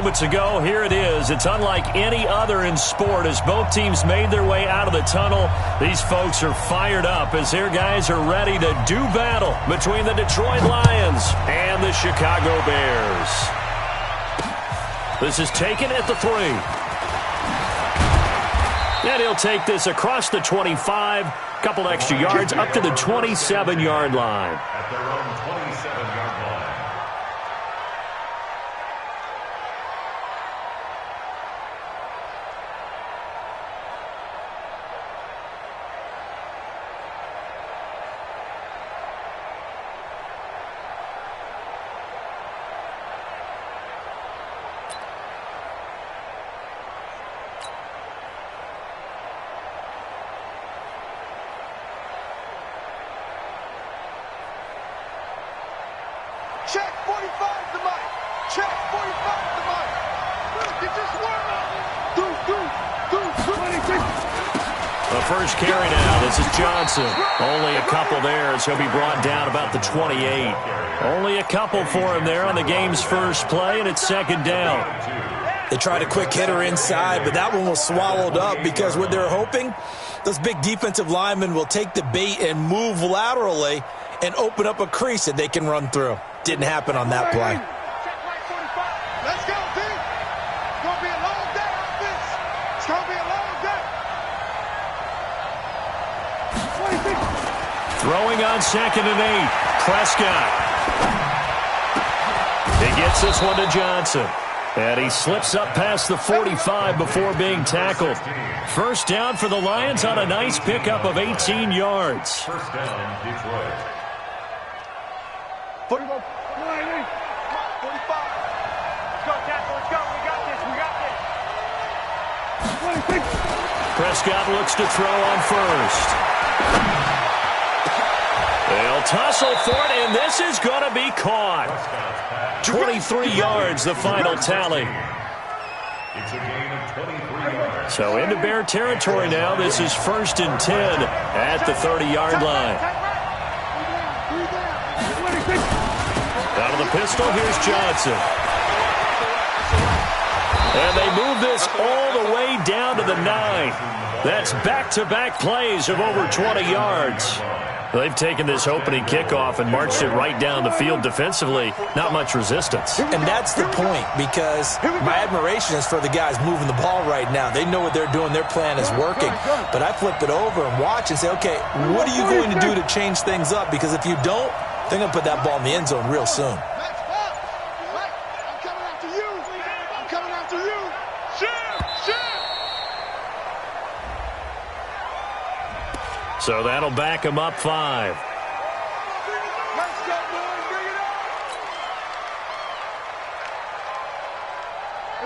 moments ago. Here it is. It's unlike any other in sport as both teams made their way out of the tunnel. These folks are fired up as their guys are ready to do battle between the Detroit Lions and the Chicago Bears. This is taken at the 3. And he'll take this across the 25. Couple extra yards up to the 27-yard line. At their own 27-yard line. Check 45 to Mike. Check 45 to Mike. Get your swerve out. The first carry now. This is Johnson. Only a couple there as he'll be brought down about the 28. Only a couple for him there on the game's first play, and it's second down. They tried a quick hitter inside, but that one was swallowed up because what they're hoping, those big defensive linemen will take the bait and move laterally and open up a crease that they can run through. Didn't happen on that play. Let's go, D. It's going to be a long day on this. It's going to be a long day. Throwing on 2nd and 8. Prescott. He gets this one to Johnson. And he slips up past the 45 before being tackled. First down for the Lions on a nice pickup of 18 yards. First down, Detroit. 45. Let's go, tackle. Let's go. We got this. Prescott looks to throw on first. They'll tussle for it, and this is going to be caught. 23 yards, the final tally. It's a gain of 23 yards. So into Bear territory now. This is 1st and 10 at the 30-yard line. Out of the pistol, here's Johnson. And they move this all the way down to the 9. That's back-to-back plays of over 20 yards. They've taken this opening kickoff and marched it right down the field defensively. Not much resistance. And that's the point, because my admiration is for the guys moving the ball right now. They know what they're doing. Their plan is working. But I flip it over and watch and say, okay, what are you going to do to change things up? Because if you don't, they're going to put that ball in the end zone real soon. I'm coming after you. I'm coming after you. Shoot. So that'll back him up 5. Let's go, boys. Bring it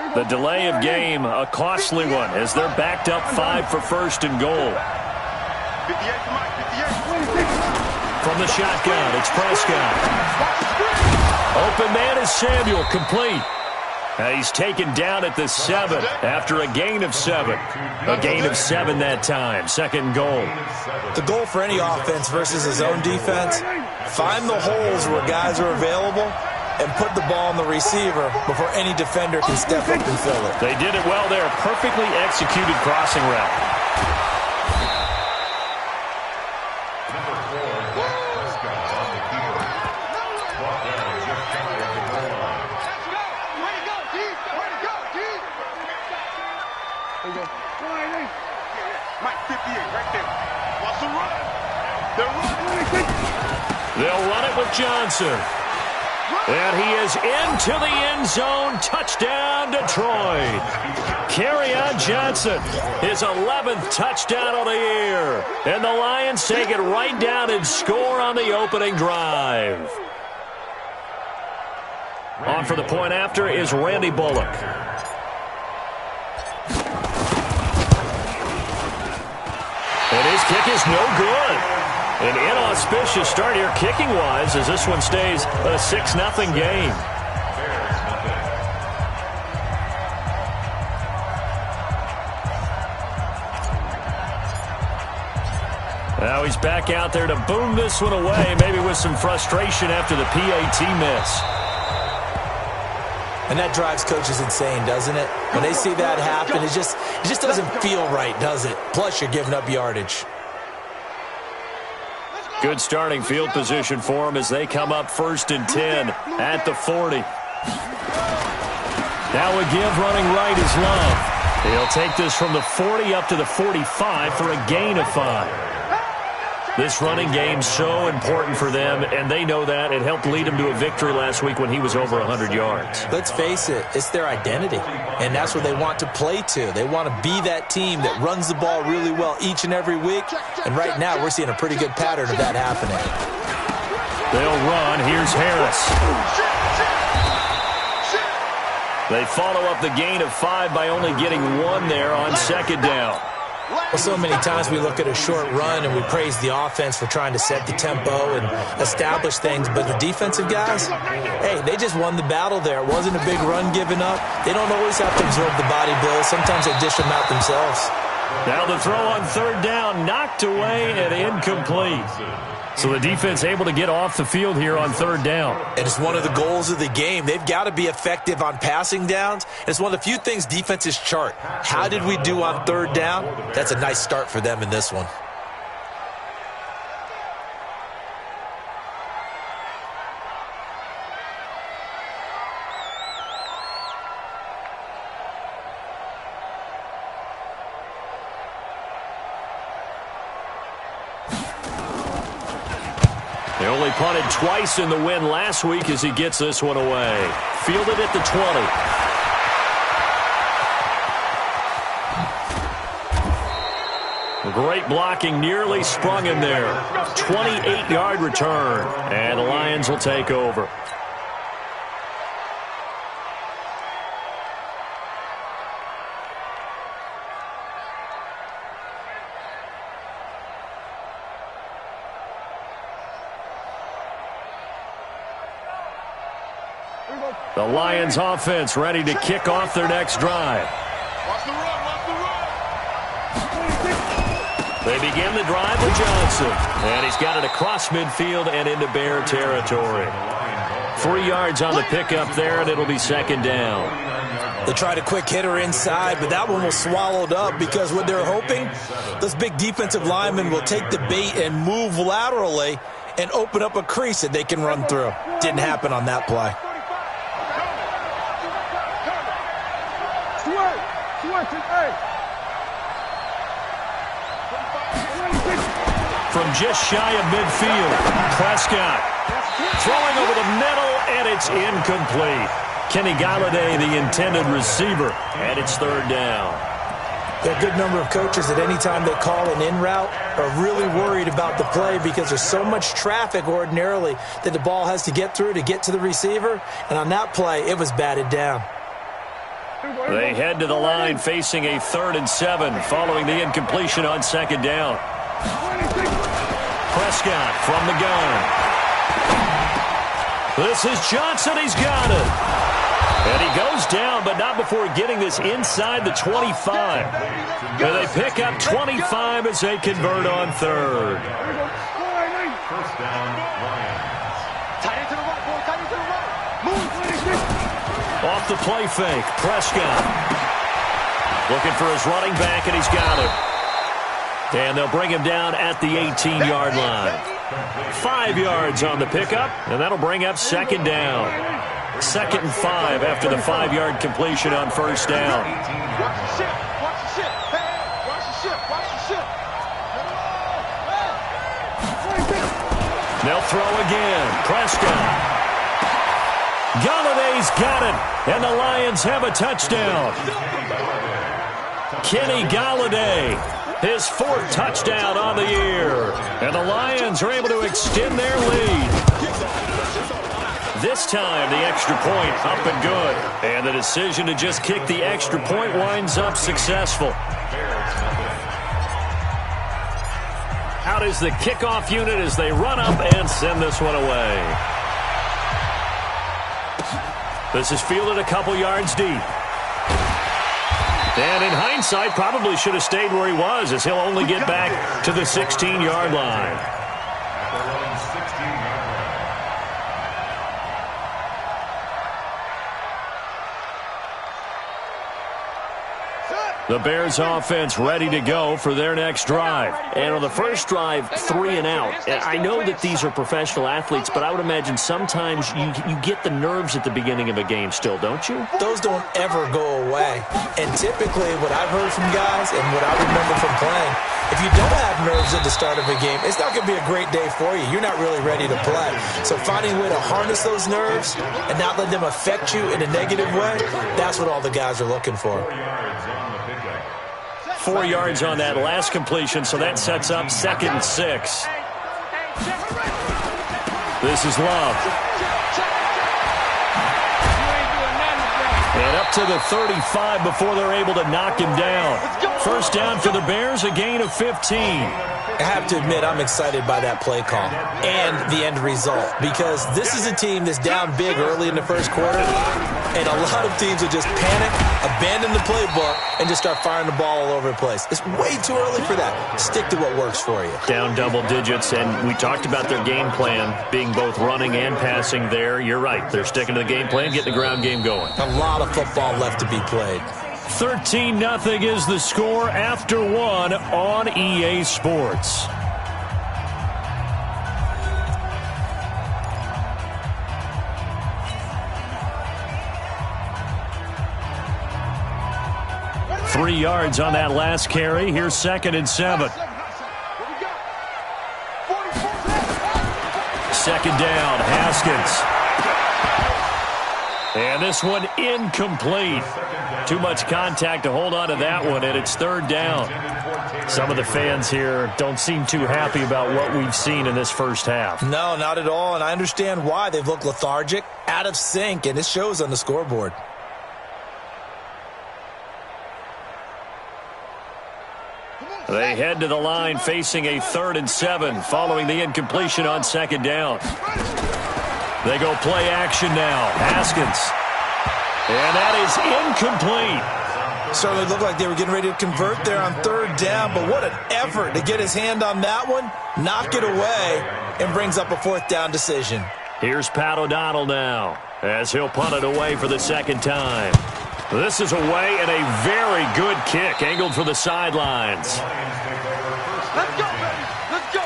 up. The delay of game, a costly one, as they're backed up 5 for 1st and goal. 58 to Mike. 58. From the shotgun, it's Prescott. Open man is Samuel, complete. He's taken down at the 7 after a gain of 7. A gain of 7 that time. 2nd goal. The goal for any offense versus his own defense, find the holes where guys are available and put the ball on the receiver before any defender can step up and fill it. They did it well there. Perfectly executed crossing route. Mike, 58, right there. What's the run? They're running. They'll run it with Johnson. And he is into the end zone. Touchdown, Detroit. Kerryon Johnson, his 11th touchdown of the year. And the Lions take it right down and score on the opening drive. On for the point after is Randy Bullock. And his kick is no good. An inauspicious start here kicking-wise as this one stays a 6-0 game. Now he's back out there to boom this one away, maybe with some frustration after the PAT miss. And that drives coaches insane, doesn't it? When they see that happen, it just doesn't feel right, does it? Plus, you're giving up yardage. Good starting field position for them as they come up 1st and 10 at the 40. Now a give running right is Love. He'll take this from the 40 up to the 45 for a gain of 5. This running game's so important for them, and they know that. It helped lead him to a victory last week when he was over 100 yards. Let's face it, it's their identity, and that's what they want to play to. They want to be that team that runs the ball really well each and every week, and right now we're seeing a pretty good pattern of that happening. They'll run. Here's Harris. They follow up the gain of 5 by only getting 1 there on 2nd down. Well, so many times we look at a short run and we praise the offense for trying to set the tempo and establish things, but the defensive guys, hey, they just won the battle there. It wasn't a big run given up. They don't always have to absorb the body blows. Sometimes they dish them out themselves. Now the throw on 3rd down, knocked away and incomplete. So the defense able to get off the field here on 3rd down. And it's one of the goals of the game. They've got to be effective on passing downs. And it's one of the few things defenses chart. How did we do on 3rd down? That's a nice start for them in this one. They only punted twice in the win last week as he gets this one away. Fielded at the 20. Great blocking, nearly sprung him there. 28-yard return, and the Lions will take over. The Lions offense ready to kick off their next drive. They begin the drive with Johnson. And he's got it across midfield and into Bear territory. 3 yards on the pickup there, and it'll be 2nd down. They tried a quick hitter inside, but that one was swallowed up because what they're hoping, those big defensive linemen will take the bait and move laterally and open up a crease that they can run through. Didn't happen on that play. From just shy of midfield, Prescott throwing over the middle, and it's incomplete. Kenny Galladay, the intended receiver, and it's 3rd down. There are a good number of coaches that any time they call an in route are really worried about the play because there's so much traffic ordinarily that the ball has to get through to get to the receiver, and on that play, it was batted down. They head to the line facing a 3rd and 7 following the incompletion on 2nd down. Prescott from the gun. This is Johnson. He's got it. And he goes down, but not before getting this inside the 25. And they pick up 25 as they convert on 3rd. First down, Lions. Off the play fake, Prescott. Looking for his running back, and he's got it. And they'll bring him down at the 18-yard line. 5 yards on the pickup, and that'll bring up 2nd down. 2nd and 5 after the 5-yard completion on 1st down. They'll throw again. Prescott. Galladay's got it, and the Lions have a touchdown. Kenny Galladay, his 4th touchdown on the year. And the Lions are able to extend their lead. This time, the extra point up and good. And the decision to just kick the extra point winds up successful. Out is the kickoff unit as they run up and send this one away. This is fielded a couple yards deep. And in hindsight, probably should have stayed where he was as he'll only get back to the 16-yard line. The Bears offense ready to go for their next drive. And on the first drive, 3 and out. I know that these are professional athletes, but I would imagine sometimes you get the nerves at the beginning of a game still, don't you? Those don't ever go away. And typically what I've heard from guys and what I remember from playing, if you don't have nerves at the start of a game, it's not going to be a great day for you. You're not really ready to play. So finding a way to harness those nerves and not let them affect you in a negative way, that's what all the guys are looking for. 4 yards on that last completion, so that sets up 2nd and 6. This is Love. And up to the 35 before they're able to knock him down. First down for the Bears, a gain of 15. I have to admit, I'm excited by that play call and the end result because this is a team that's down big early in the first quarter, and a lot of teams will just panic, abandon the playbook, and just start firing the ball all over the place. It's way too early for that. Stick to what works for you. Down double digits, and we talked about their game plan being both running and passing there. You're right. They're sticking to the game plan, getting the ground game going. A lot of football left to be played. 13-0 is the score after 1 on EA Sports. Three yards on that last carry. Here's 2nd and 7. Second down, Haskins. And this one incomplete. Too much contact to hold on to that one, and it's 3rd down. Some of the fans here don't seem too happy about what we've seen in this first half. No, not at all, and I understand why. They've looked lethargic, out of sync, and it shows on the scoreboard. They head to the line facing a 3rd and 7 following the incompletion on 2nd down. They go play action now. Haskins. And that is incomplete. Certainly looked like they were getting ready to convert there on 3rd down, but what an effort to get his hand on that one, knock it away, and brings up a 4th down decision. Here's Pat O'Donnell now as he'll punt it away for the 2nd time. This is away and a very good kick angled for the sidelines. Let's go, baby. Let's go.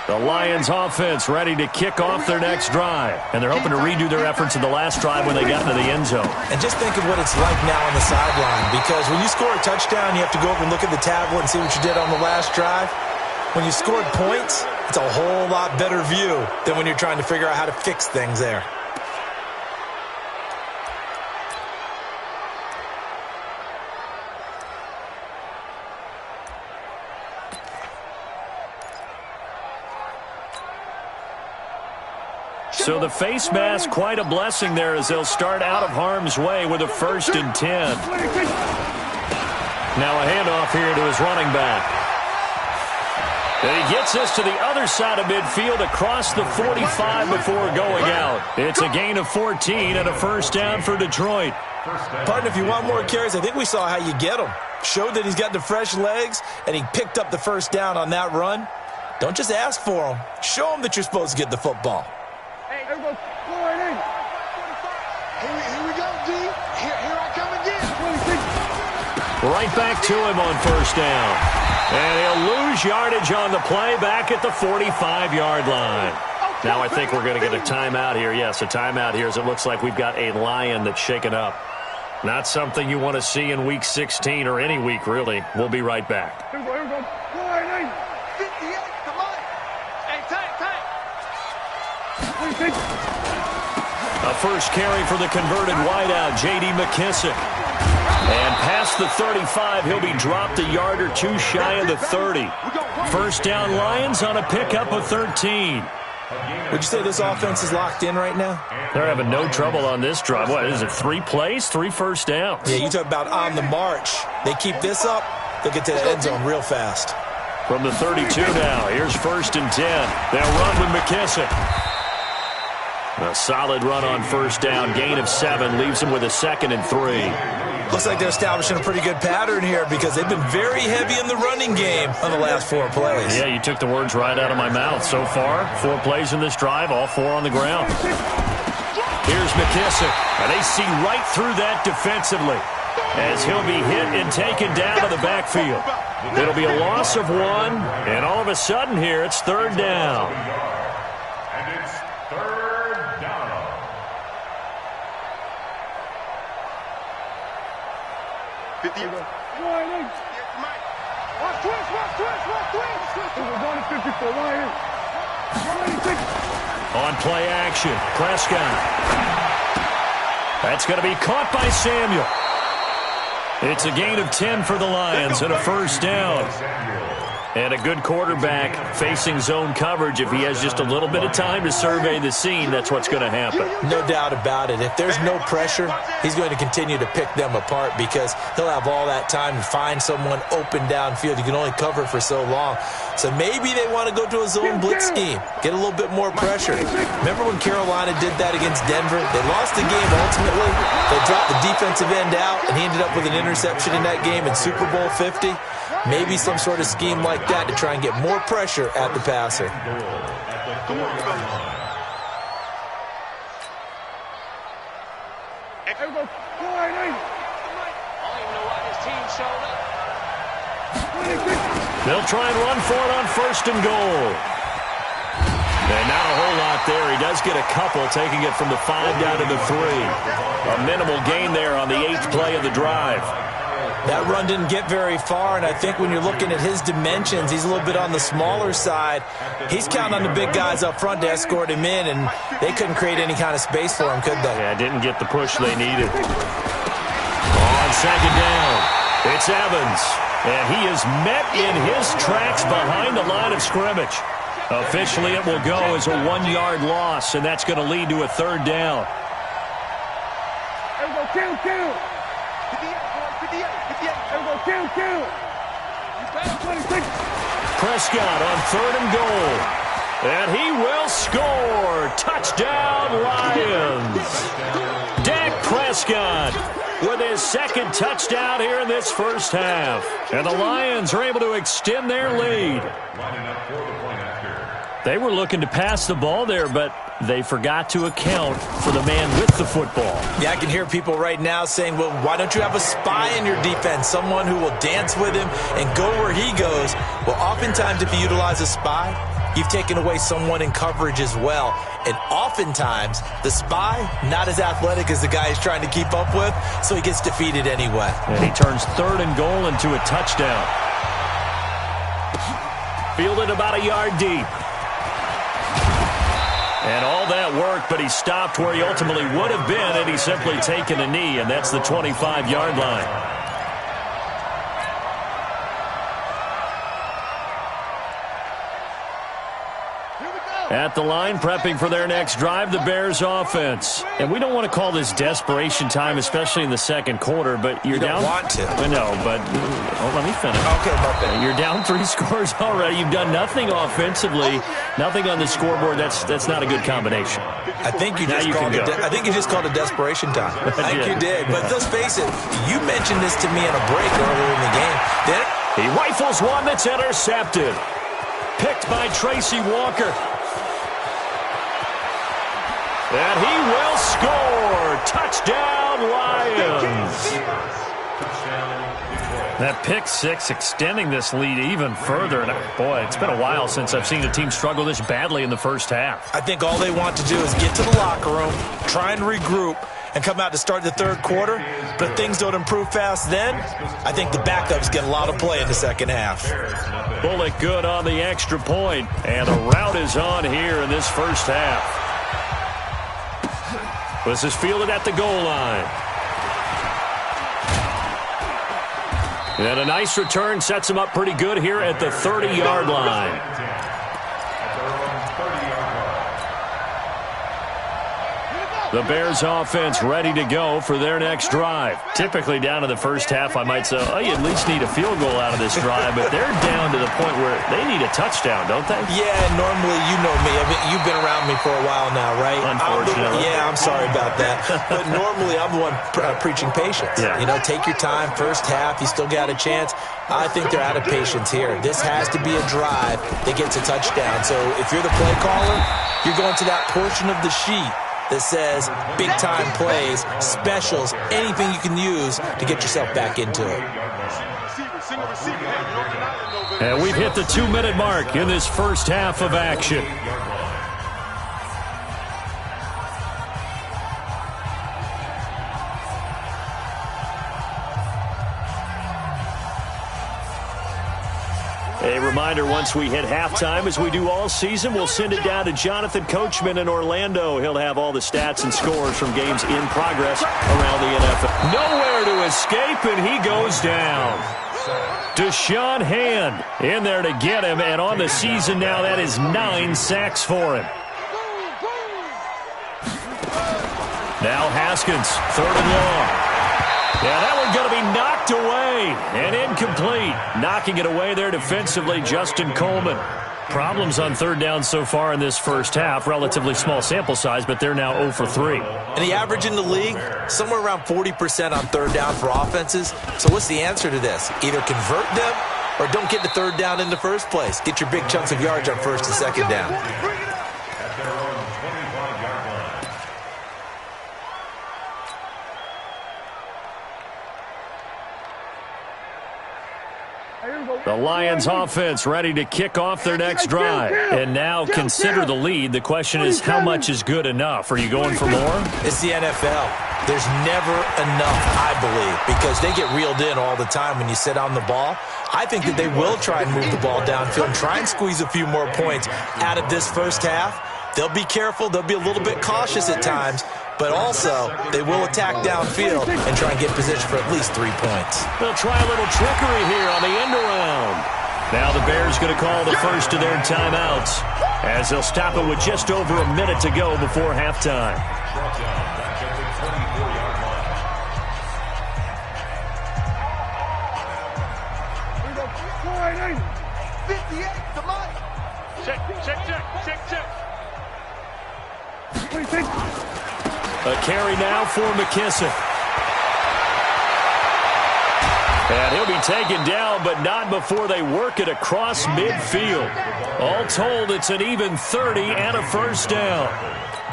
The Lions offense ready to kick off their next drive. And they're hoping to redo their efforts in the last drive when they got into the end zone. And just think of what it's like now on the sideline, because when you score a touchdown, you have to go over and look at the tablet and see what you did on the last drive. When you scored points, it's a whole lot better view than when you're trying to figure out how to fix things there. So the face mask, quite a blessing there as they'll start out of harm's way with a 1st and 10. Now a handoff here to his running back. And he gets us to the other side of midfield across the 45 before going out. It's a gain of 14 and a 1st down for Detroit. Partner, if you want more carries, I think we saw how you get them. Showed that he's got the fresh legs, and he picked up the 1st down on that run. Don't just ask for them. Show them that you're supposed to get the football. Hey, everybody, go right in. Here we go, D. Here I come again. Right back to him on 1st down. And he'll lose yardage on the play back at the 45-yard line. Now I think we're going to get a timeout here. Yes, a timeout here as it looks like we've got a Lion that's shaken up. Not something you want to see in Week 16 or any week, really. We'll be right back. Here we go. Go right in. 58, come on. Hey, tight. A first carry for the converted wideout, J.D. McKissick. And past the 35, he'll be dropped a yard or two shy of the 30. 1st down Lions on a pickup of 13. Would you say this offense is locked in right now? They're having no trouble on this drive. What is it, 3 plays, 3 first downs? Yeah, you talk about on the march. They keep this up, they'll get to the end zone real fast. From the 32 now, here's 1st and 10. They'll run with McKissick. A solid run on 1st down, gain of 7, leaves them with a 2nd and 3. Looks like they're establishing a pretty good pattern here because they've been very heavy in the running game on the last 4 plays. Yeah, you took the words right out of my mouth. So far, 4 plays in this drive, all 4 on the ground. Here's McKissick, and they see right through that defensively as he'll be hit and taken down to the backfield. It'll be a loss of 1, and all of a sudden here it's 3rd down. And it's 3rd down. Watch twist. We're going to 54. On play action, Prescott. That's going to be caught by Samuel. It's a gain of 10 for the Lions and a 1st down. And a good quarterback facing zone coverage. If he has just a little bit of time to survey the scene, that's what's going to happen. No doubt about it. If there's no pressure, he's going to continue to pick them apart because he'll have all that time to find someone open downfield. You can only cover for so long. So maybe they want to go to a zone blitz scheme, get a little bit more pressure. Remember when Carolina did that against Denver? They lost the game ultimately. They dropped the defensive end out, and he ended up with an interception in that game in Super Bowl 50. Maybe some sort of scheme like that to try and get more pressure at the passer. They'll try and run for it on 1st and goal. And not a whole lot there. He does get a couple, taking it from the 5 down to the 3. A minimal gain there on the 8th play of the drive. That run didn't get very far, and I think when you're looking at his dimensions, he's a little bit on the smaller side. He's counting on the big guys up front to escort him in, and they couldn't create any kind of space for him, could they? Yeah, didn't get the push they needed. On 2nd down, it's Evans, and he is met in his tracks behind the line of scrimmage. Officially, it will go as a 1-yard loss, and that's going to lead to a 3rd down. Prescott on 3rd and goal. And he will score. Touchdown, Lions. Dak Prescott with his 2nd touchdown here in this 1st half. And the Lions are able to extend their lead. They were looking to pass the ball there, but they forgot to account for the man with the football. Yeah, I can hear people right now saying, well, why don't you have a spy in your defense, someone who will dance with him and go where he goes? Well, oftentimes if you utilize a spy, you've taken away someone in coverage as well. And oftentimes, the spy, not as athletic as the guy he's trying to keep up with, so he gets defeated anyway. And he turns 3rd and goal into a touchdown. Fielded about a yard deep. And all that work, but he stopped where he ultimately would have been had he simply taken a knee, and that's the 25-yard line. At the line, prepping for their next drive, the Bears offense. And we don't want to call this desperation time, especially in the 2nd quarter, but you're down. You don't want to. No, but let me finish. Okay, my bad. You're down 3 scores already. You've done nothing offensively, nothing on the scoreboard. That's not a good combination. I think you just called it. I think you just called it desperation time. I think you did. But let's face it, you mentioned this to me in a break earlier in the game. Then he rifles one that's intercepted. Picked by Tracy Walker. And he will score. Touchdown, Lions. That pick 6 extending this lead even further. And boy, it's been a while since I've seen a team struggle this badly in the 1st half. I think all they want to do is get to the locker room, try and regroup, and come out to start the 3rd quarter. But if things don't improve fast then, I think the backups get a lot of play in the 2nd half. Bullock good on the extra point. And the route is on here in this 1st half. This is fielded at the goal line. And a nice return sets him up pretty good here at the 30-yard line. The Bears offense ready to go for their next drive. Typically down to the 1st half, I might say, oh, you at least need a field goal out of this drive, but they're down to the point where they need a touchdown, don't they? Yeah, normally, you know me. I mean, you've been around me for a while now, right? Unfortunately. I'm sorry about that. But normally, I'm the one preaching patience. Yeah. You know, take your time. 1st half, you still got a chance. I think they're out of patience here. This has to be a drive that gets a touchdown. So if you're the play caller, you're going to that portion of the sheet that says big-time plays, specials, anything you can use to get yourself back into it. And we've hit the 2-minute mark in this first half of action. A reminder, once we hit halftime, as we do all season, we'll send it down to Jonathan Coachman in Orlando. He'll have all the stats and scores from games in progress around the NFL. Nowhere to escape, and he goes down. Deshaun Hand in there to get him, and on the season now, that is 9 sacks for him. Now Haskins, 3rd and long. Yeah, that one's going to be knocked away and incomplete. Knocking it away there defensively, Justin Coleman. Problems on 3rd down so far in this first half. Relatively small sample size, but they're now 0 for 3. And the average in the league, somewhere around 40% on 3rd down for offenses. So what's the answer to this? Either convert them or don't get to 3rd down in the first place. Get your big chunks of yards on 1st and 2nd down. The Lions offense ready to kick off their next drive. And now consider the lead. The question is, how much is good enough? Are you going for more? It's the NFL. There's never enough, I believe, because they get reeled in all the time when you sit on the ball. I think that they will try and move the ball downfield and try and squeeze a few more points out of this first half. They'll be careful. They'll be a little bit cautious at times. But also, they will attack downfield and try and get position for at least 3 points. They'll try a little trickery here on the end around. Now the Bears going to call the first of their timeouts as they'll stop it with just over a minute to go before halftime. A carry now for McKissick. And he'll be taken down, but not before they work it across midfield. All told, it's an even 30 and a 1st down.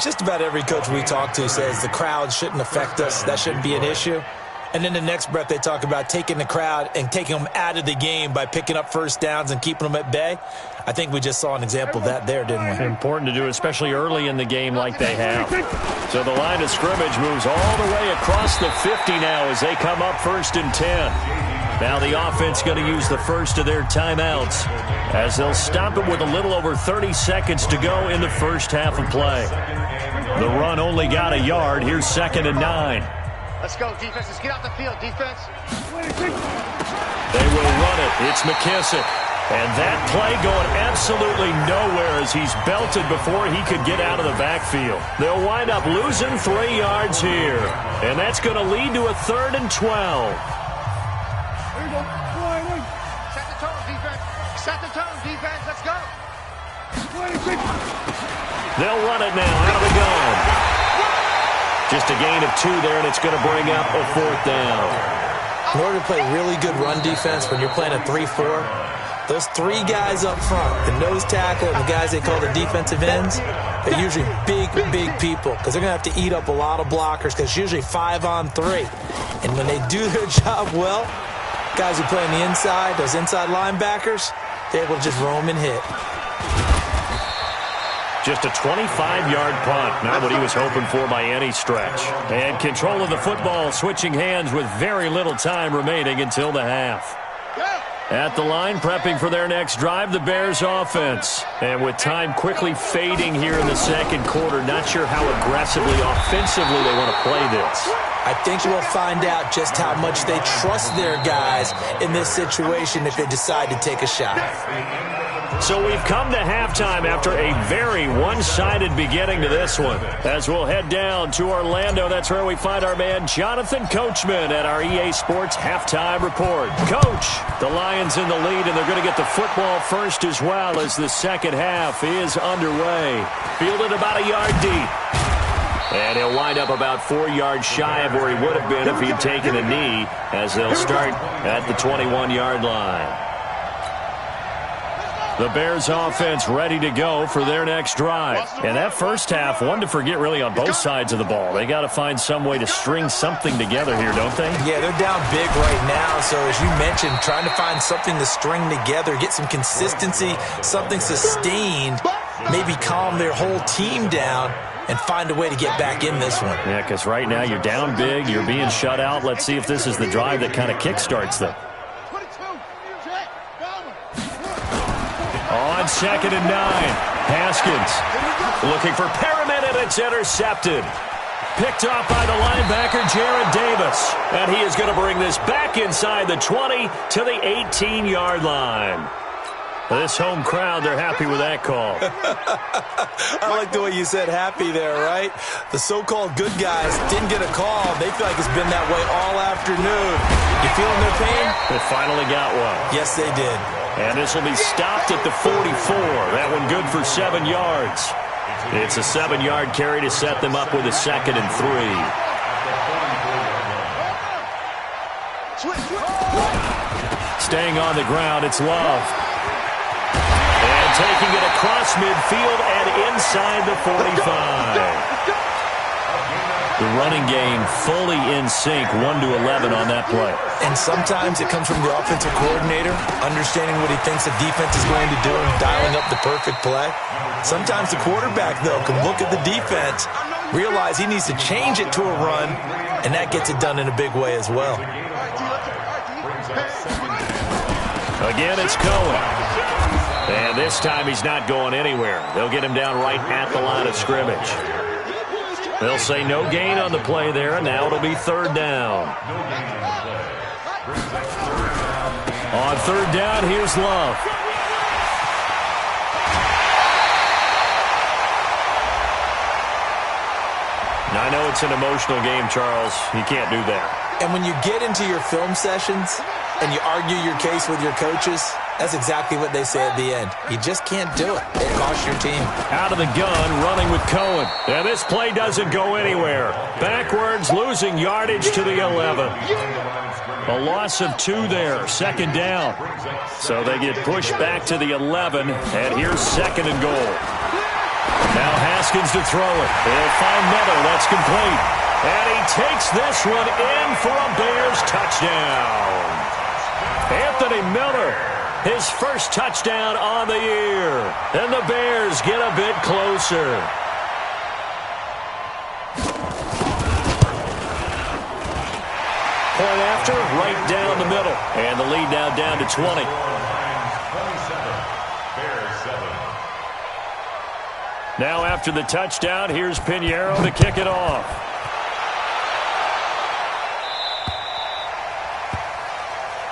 Just about every coach we talk to says the crowd shouldn't affect us. That shouldn't be an issue. And then the next breath they talk about taking the crowd and taking them out of the game by picking up 1st downs and keeping them at bay. I think we just saw an example of that there, didn't we? Important to do, especially early in the game like they have. So the line of scrimmage moves all the way across the 50 now as they come up 1st and 10. Now the offense going to use the first of their timeouts as they'll stop it with a little over 30 seconds to go in the first half of play. The run only got a yard. Here's 2nd and 9. Let's go, defense. Let's get out the field, defense. They will run it. It's McKissick. And that play going absolutely nowhere as he's belted before he could get out of the backfield. They'll wind up losing 3 yards here. And that's going to lead to a 3rd and 12. Here we go. Set the tone, defense. Set the tone, defense. Let's go. They'll run it now out of the gun. Just a gain of 2 there, and it's going to bring up a 4th down. In order to play really good run defense when you're playing a 3-4, those 3 guys up front, the nose tackle and the guys they call the defensive ends, they're usually big people because they're going to have to eat up a lot of blockers because it's usually 5 on 3. And when they do their job well, guys who play on the inside, those inside linebackers, they're able to just roam and hit. Just a 25-yard punt, not what he was hoping for by any stretch. And control of the football, switching hands with very little time remaining until the half. At the line, prepping for their next drive, the Bears offense. And with time quickly fading here in the second quarter, not sure how aggressively, offensively they want to play this. I think we'll find out just how much they trust their guys in this situation if they decide to take a shot. So we've come to halftime after a very one-sided beginning to this one. As we'll head down to Orlando, that's where we find our man Jonathan Coachman at our EA Sports Halftime Report. Coach, the Lions in the lead, and they're going to get the football first as well as the second half is underway. Fielded about a yard deep. And he'll wind up about 4 yards shy of where he would have been if he'd taken a knee as they'll start at the 21-yard line. The Bears offense ready to go for their next drive. And that first half, one to forget really on both sides of the ball. They got to find some way to string something together here, don't they? Yeah, they're down big right now. So as you mentioned, trying to find something to string together, get some consistency, something sustained, maybe calm their whole team down and find a way to get back in this one. Yeah, because right now you're down big, you're being shut out. Let's see if this is the drive that kind of kickstarts them. On 2nd and 9, Haskins looking for Perriman, and it's intercepted. Picked off by the linebacker, Jared Davis. And he is going to bring this back inside the 20 to the 18-yard line. This home crowd, they're happy with that call. I like the way you said happy there, right? The so-called good guys didn't get a call. They feel like it's been that way all afternoon. You feeling their pain? They finally got one. Yes, they did. And this will be stopped at the 44. That one good for 7 yards. It's a 7-yard carry to set them up with a 2nd and 3. Staying on the ground, it's Love. And taking it across midfield and inside the 45. The running game fully in sync, 1-11 on that play. And sometimes it comes from the offensive coordinator, understanding what he thinks the defense is going to do and dialing up the perfect play. Sometimes the quarterback, though, can look at the defense, realize he needs to change it to a run, and that gets it done in a big way as well. Again, it's Cohen. And this time he's not going anywhere. They'll get him down right at the line of scrimmage. They'll say no gain on the play there, and now it'll be 3rd down. On 3rd down, here's Love. Now, I know it's an emotional game, Charles. You can't do that. And when you get into your film sessions and you argue your case with your coaches, that's exactly what they say at the end. You just can't do it. It costs your team. Out of the gun, running with Cohen. And this play doesn't go anywhere. Backwards, losing yardage to the 11. A loss of 2 there, 2nd down. So they get pushed back to the 11, and here's 2nd and goal. Now Haskins to throw it. They'll find Miller. That's complete. And he takes this one in for a Bears touchdown. Anthony Miller, his first touchdown on the year. And the Bears get a bit closer. Point after, right down the middle. And the lead now down to 20. Now after the touchdown, here's Pinheiro to kick it off.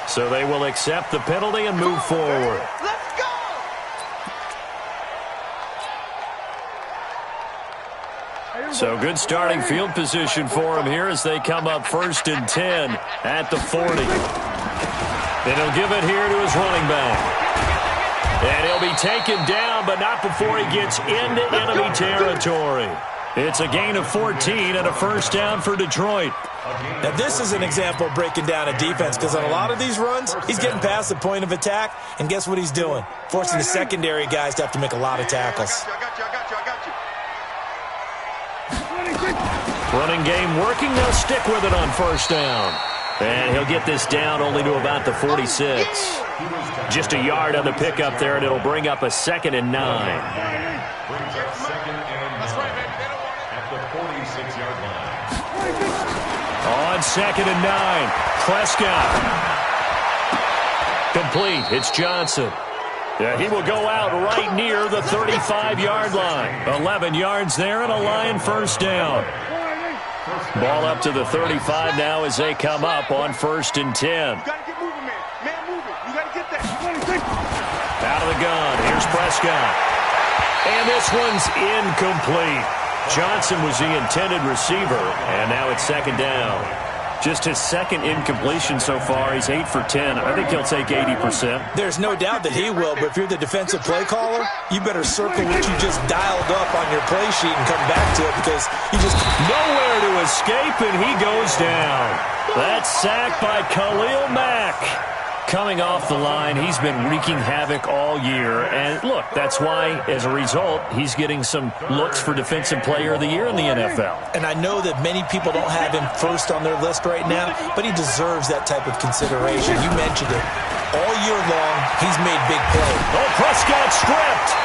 So they will accept the penalty and move forward. Let's go! So good starting field position for him here as they come up 1st and 10 at the 40. And he'll give it here to his running back. And he'll be taken down, but not before he gets into enemy territory. It's a gain of 14 and a 1st down for Detroit. Now, this is an example of breaking down a defense because on a lot of these runs, he's getting past the point of attack, and guess what he's doing? Forcing the secondary guys to have to make a lot of tackles. I got you. Running game working. They'll stick with it on 1st down. And he'll get this down only to about the 46. Just a yard on the pickup there, and it'll bring up a 2nd and 9. At the 46-yard line. On 2nd and 9, Prescott. Complete. It's Johnson. Yeah, he will go out right near the 35-yard line. 11 yards there and a Lion 1st down. Ball up to the 35 now as they come up on 1st and 10. You got to get moving, man. Man, moving. You got to get that. Out of the gun. Here's Prescott. And this one's incomplete. Johnson was the intended receiver, and now it's 2nd down. Just his 2nd incompletion so far. He's 8 for 10. I think he'll take 80%. There's no doubt that he will, but if you're the defensive play caller, you better circle what you just dialed up on your play sheet and come back to it because you just... Nowhere to escape, and he goes down. That's sacked by Khalil Mack. coming off the line, he's been wreaking havoc all year. And, look, that's why, as a result, he's getting some looks for Defensive Player of the Year in the NFL. And I know that many people don't have him first on their list right now, but he deserves that type of consideration. You mentioned it. All year long, he's made big plays. Oh, Prescott stripped.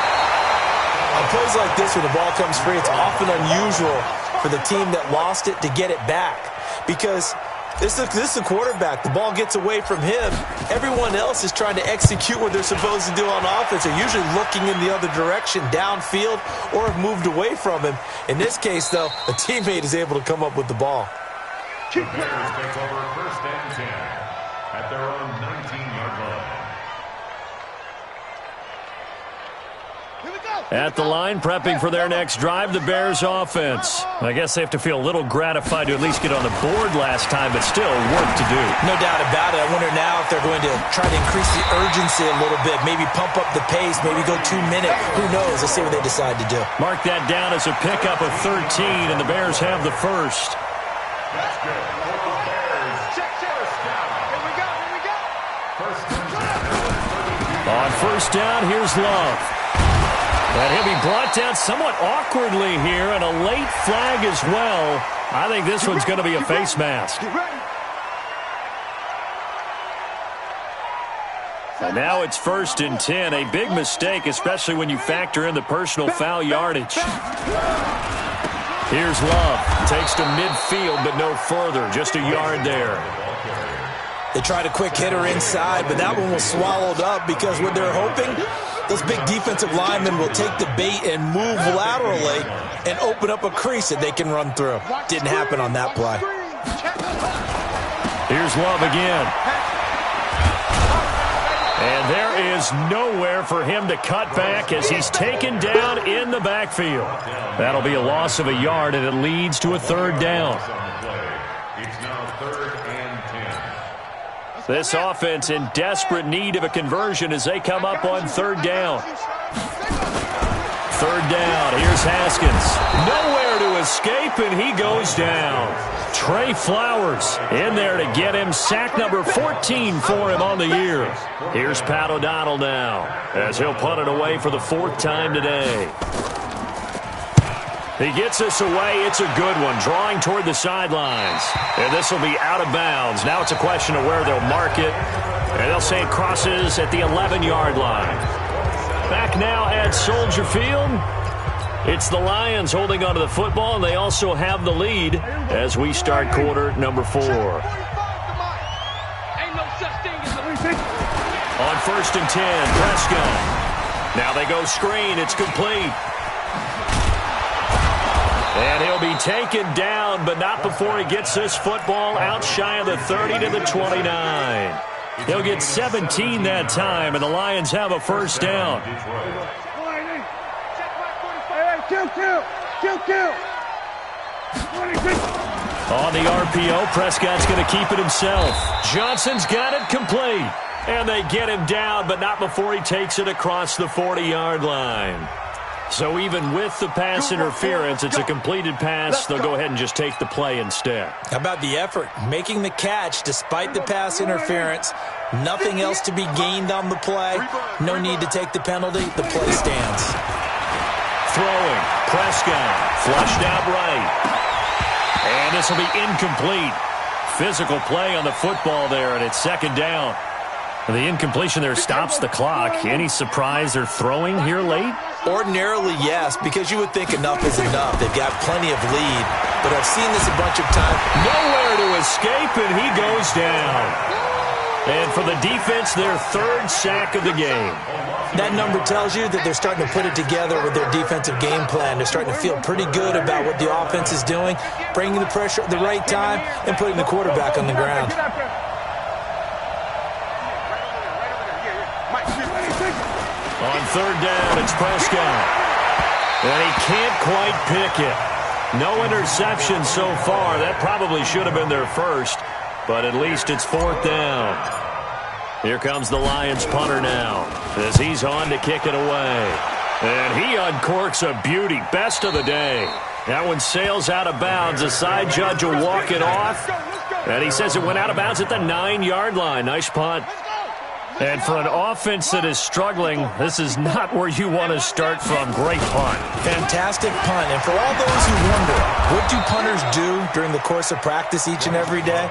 On plays like this, when the ball comes free, it's often unusual for the team that lost it to get it back. Because this is a quarterback. The ball gets away from him. Everyone else is trying to execute what they're supposed to do on offense. They're usually looking in the other direction, downfield, or have moved away from him. In this case, though, a teammate is able to come up with the ball. The Bears take over 1st and 10 at their own 19-yard line. At the line, prepping for their next drive, the Bears offense. I guess they have to feel a little gratified to at least get on the board last time, but still work to do. No doubt about it. I wonder now if they're going to try to increase the urgency a little bit, maybe pump up the pace, maybe go 2 minutes. Who knows? Let's see what they decide to do. Mark that down as a pickup of 13, and the Bears have the first. That's good. For the Bears. Check. First down. Here we go. On first down, here's Love. And he'll be brought down somewhat awkwardly here, and a late flag as well. I think this one's going to be a face mask. And now it's 1st and 10. A big mistake, especially when you factor in the personal foul yardage. Here's Love. Takes to midfield, but no further. Just a yard there. They tried a quick hitter inside, but that one was swallowed up because what they're hoping, those big defensive linemen will take the bait and move laterally and open up a crease that they can run through. Didn't happen on that play. Here's Love again. And there is nowhere for him to cut back as he's taken down in the backfield. That'll be a loss of a yard, and it leads to a 3rd down. It's now 3rd and 10. This offense in desperate need of a conversion as they come up on 3rd down. 3rd down, here's Haskins. Nowhere to escape, and he goes down. Trey Flowers in there to get him sack number 14 for him on the year. Here's Pat O'Donnell now as he'll punt it away for the 4th time today. He gets this away. It's a good one, drawing toward the sidelines. And this will be out of bounds. Now it's a question of where they'll mark it. And they'll say it crosses at the 11-yard line. Back now at Soldier Field. It's the Lions holding onto the football, and they also have the lead as we start quarter number 4. On 1st and 10, Prescott. Now they go screen. It's complete. And he'll be taken down, but not before he gets this football out shy of the 30 to the 29. He'll get 17 that time, and the Lions have a 1st down. On the RPO, Prescott's going to keep it himself. Johnson's got it complete. And they get him down, but not before he takes it across the 40-yard line. So even with the pass interference, it's a completed pass. They'll go ahead and just take the play instead. How about the effort? Making the catch despite the pass interference. Nothing else to be gained on the play. No need to take the penalty. The play stands. Throwing. Prescott. Flushed out right. And this will be incomplete. Physical play on the football there, and it's 2nd down. The incompletion there stops the clock. Any surprise they're throwing here late? Ordinarily, yes, because you would think enough is enough. They've got plenty of lead, but I've seen this a bunch of times. Nowhere to escape, and he goes down. And for the defense, their 3rd sack of the game. That number tells you that they're starting to put it together with their defensive game plan. They're starting to feel pretty good about what the offense is doing, bringing the pressure at the right time, and putting the quarterback on the ground. On 3rd down, it's Prescott. And he can't quite pick it. No interception so far. That probably should have been their first, but at least it's 4th down. Here comes the Lions punter now as he's on to kick it away. And he uncorks a beauty. Best of the day. That one sails out of bounds. The side judge will walk it off. And he says it went out of bounds at the 9-yard line. Nice punt. And for an offense that is struggling, this is not where you want to start from. Great punt. Fantastic punt. And for all those who wonder, what do punters do during the course of practice each and every day?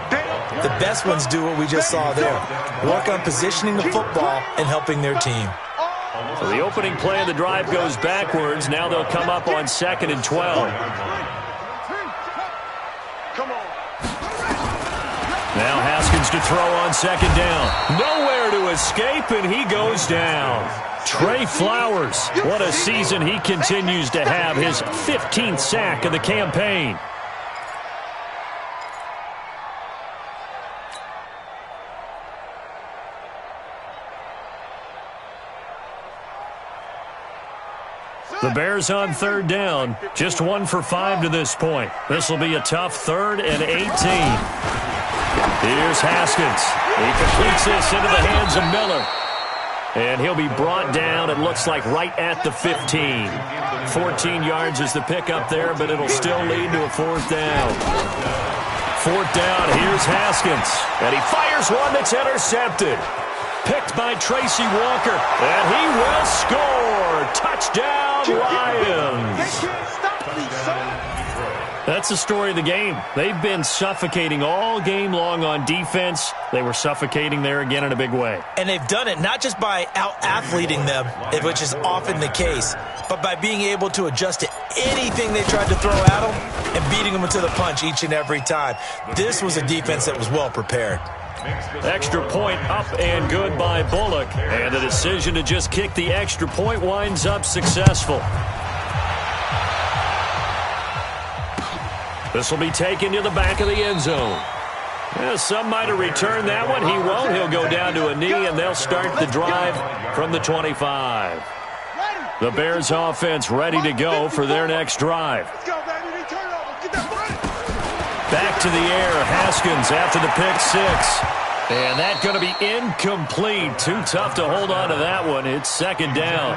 The best ones do what we just saw there. Work on positioning the football and helping their team. So the opening play of the drive goes backwards. Now they'll come up on 2nd and 12. Now Haskins to throw on 2nd down. Nowhere to escape, and he goes down. Trey Flowers, what a season he continues to have. His 15th sack of the campaign. The Bears on 3rd down. Just 1 for 5 to this point. This will be a tough 3rd and 18. Here's Haskins. He completes this into the hands of Miller. And he'll be brought down, it looks like, right at the 15. 14 yards is the pickup there, but it'll still lead to a 4th down. 4th down, here's Haskins. And he fires one that's intercepted. Picked by Tracy Walker. And he will score. Touchdown, Lions. They can't stop me, son. That's the story of the game. They've been suffocating all game long on defense. They were suffocating there again in a big way. And they've done it not just by out-athleting them, which is often the case, but by being able to adjust to anything they tried to throw at them and beating them to the punch each and every time. This was a defense that was well prepared. Extra point up and good by Bullock. And the decision to just kick the extra point winds up successful. This will be taken to the back of the end zone. Yeah, some might have returned that one. He won't. He'll go down to a knee, and they'll start the drive from the 25. The Bears offense ready to go for their next drive. Back to the air, Haskins after the pick 6. And that's going to be incomplete. Too tough to hold on to that one. It's 2nd down.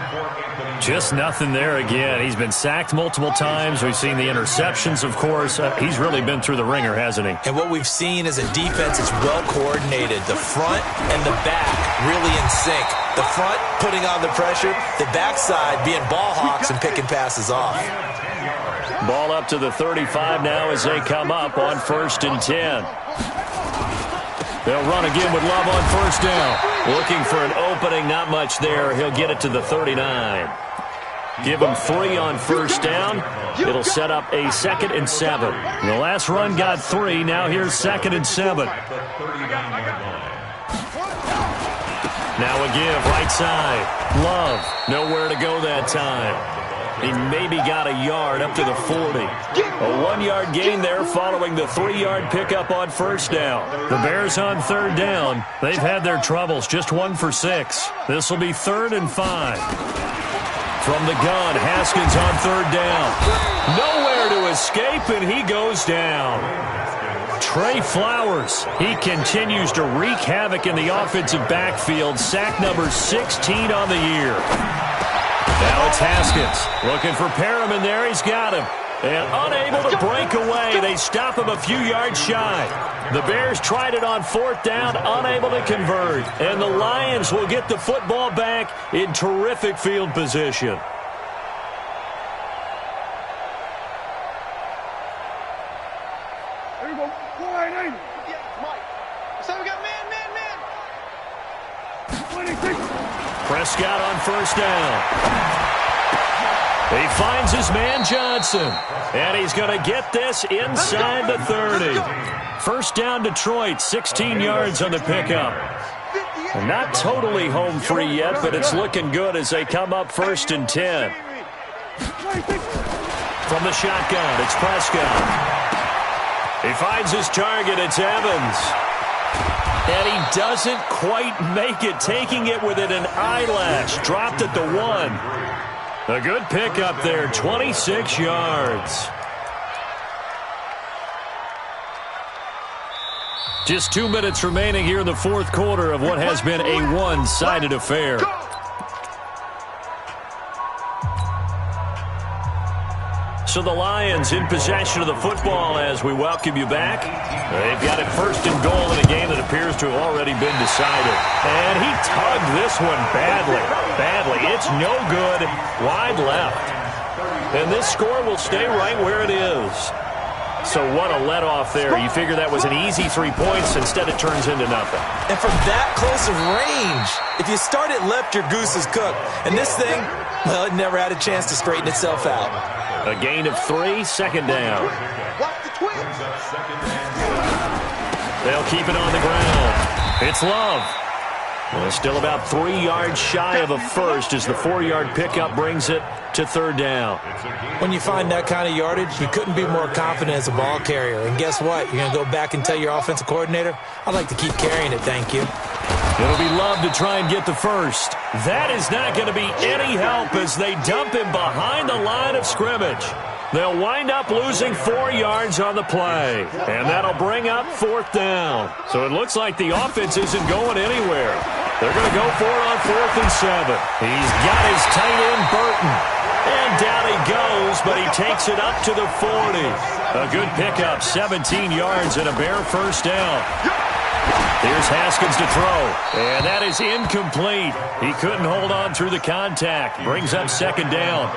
Just nothing there again. He's been sacked multiple times. We've seen the interceptions, of course. He's really been through the ringer, hasn't he? And what we've seen is a defense that's well coordinated. The front and the back really in sync. The front putting on the pressure, the backside being ball hawks and picking passes off. Ball up to the 35 now as they come up on 1st and 10. They'll run again with Love on 1st down. Looking for an opening, not much there. He'll get it to the 39. Give him 3 on 1st down. It'll set up a 2nd and 7. The last run got 3. Now here's 2nd and 7. Now a give, right side. Love, nowhere to go that time. He maybe got a yard up to the 40. A 1-yard gain there following the 3-yard pickup on 1st down. The Bears on 3rd down. They've had their troubles, just 1 for 6. This will be 3rd and 5. From the gun, Haskins on 3rd down. Nowhere to escape, and he goes down. Trey Flowers, he continues to wreak havoc in the offensive backfield. Sack number 16 on the year. Now it's Haskins looking for Perriman there. He's got him. And unable to break away. They stop him a few yards shy. The Bears tried it on 4th down, unable to convert. And the Lions will get the football back in terrific field position. There you go. 480. Yeah, Mike. So we got man. 26. Prescott on 1st down. He finds his man Johnson. And he's going to get this inside the 30. 1st down Detroit, 16 yards on the pickup. Not totally home free yet, but it's looking good as they come up 1st and 10. From the shotgun, it's Prescott. He finds his target, it's Evans. And he doesn't quite make it, taking it within an eyelash. Dropped at the 1. A good pickup there, 26 yards. Just 2 minutes remaining here in the 4th quarter of what has been a one-sided affair. So the Lions in possession of the football as we welcome you back. They've got it first and goal in a game that appears to have already been decided. And he tugged this one badly. It's no good. Wide left. And this score will stay right where it is. So what a let-off there. You figure that was an easy 3 points. Instead, it turns into nothing. And from that close of range, if you start it left, your goose is cooked. And this thing, well, it never had a chance to straighten itself out. A gain of 3, second down. They'll keep it on the ground. It's Love. Well, still about 3 yards shy of a first as the 4-yard pickup brings it to third down. When you find that kind of yardage, you couldn't be more confident as a ball carrier. And guess what? You're going to go back and tell your offensive coordinator, I'd like to keep carrying it, thank you. It'll be Love to try and get the first. That is not going to be any help as they dump him behind the line of scrimmage. They'll wind up losing 4 yards on the play, and that'll bring up fourth down. So it looks like the offense isn't going anywhere. They're going to go for it on 4th and 7. He's got his tight end, Burton. And down he goes, but he takes it up to the 40. A good pickup, 17 yards and a bare first down. Here's Haskins to throw, and that is incomplete. He couldn't hold on through the contact. Brings up second down.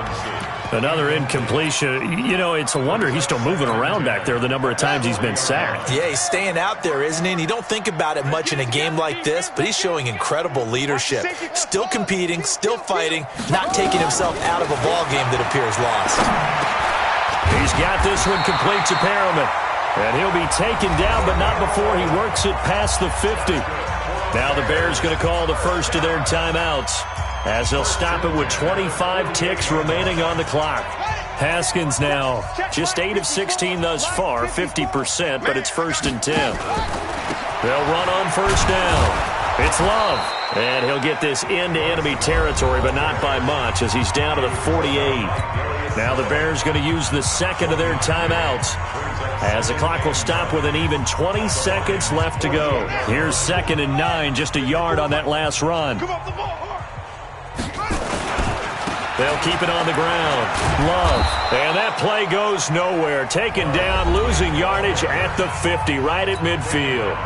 Another incompletion. You know, it's a wonder he's still moving around back there the number of times he's been sacked. Yeah, he's staying out there, isn't he? And you don't think about it much in a game like this, but he's showing incredible leadership. Still competing, still fighting, not taking himself out of a ball game that appears lost. He's got this one complete to Perriman. And he'll be taken down, but not before he works it past the 50. Now the Bears going to call the first of their timeouts as they'll stop it with 25 ticks remaining on the clock. Haskins now just 8 of 16 thus far, 50%, but it's 1st and 10. They'll run on first down. It's Love, and he'll get this into enemy territory, but not by much as he's down to the 48. Now the Bears going to use the second of their timeouts as the clock will stop with an even 20 seconds left to go. Here's 2nd and 9, just a yard on that last run. They'll keep it on the ground. Love. And that play goes nowhere. Taken down, losing yardage at the 50, right at midfield.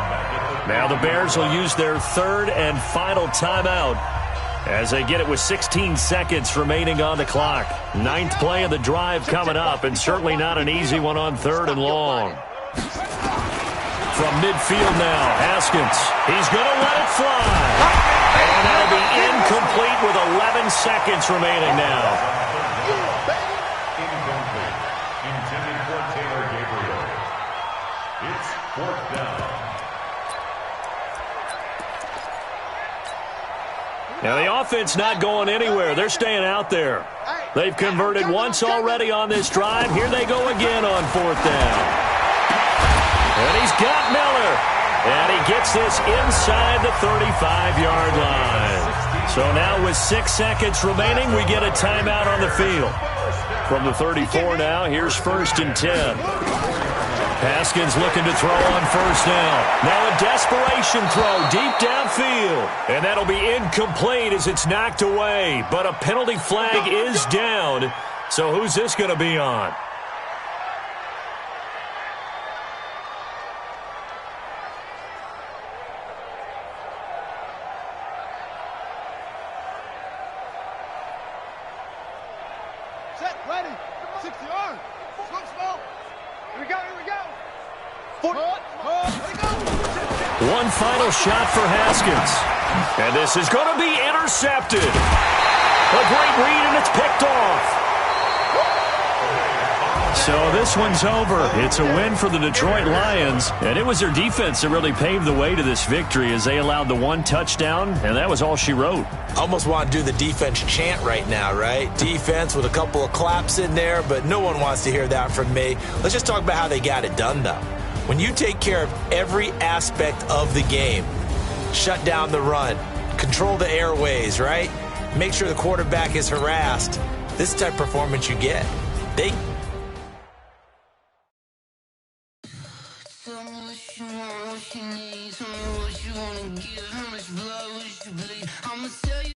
Now the Bears will use their 3rd and final timeout as they get it with 16 seconds remaining on the clock. 9th play of the drive coming up, and certainly not an easy one on 3rd and long. From midfield now, Haskins. He's going to let it fly. And that'll be incomplete with 11 seconds remaining now. Incomplete. Intended for Taylor Gabriel. It's 4th down. Now the offense not going anywhere. They're staying out there. They've converted once already on this drive. Here they go again on 4th down. And he's got Miller. And he gets this inside the 35-yard line. So now with 6 seconds remaining, we get a timeout on the field. From the 34 now, here's 1st and 10. Haskins looking to throw on first down. Now a desperation throw deep downfield. And that'll be incomplete as it's knocked away. But a penalty flag is down. So who's this going to be on? Set, ready, 60 yards. Slow. Here we go. One final shot for Haskins. And this is going to be intercepted. A great read, and it's picked off. So this one's over. It's a win for the Detroit Lions, and it was their defense that really paved the way to this victory as they allowed the 1 touchdown, and that was all she wrote. Almost want to do the defense chant right now, right? Defense with a couple of claps in there, but no one wants to hear that from me. Let's just talk about how they got it done, though. When you take care of every aspect of the game, shut down the run, control the airways, right? Make sure the quarterback is harassed. This type of performance you get. They Tell me what you want, what you need. Tell me what you wanna give. How much blood would you bleed? I'ma tell you.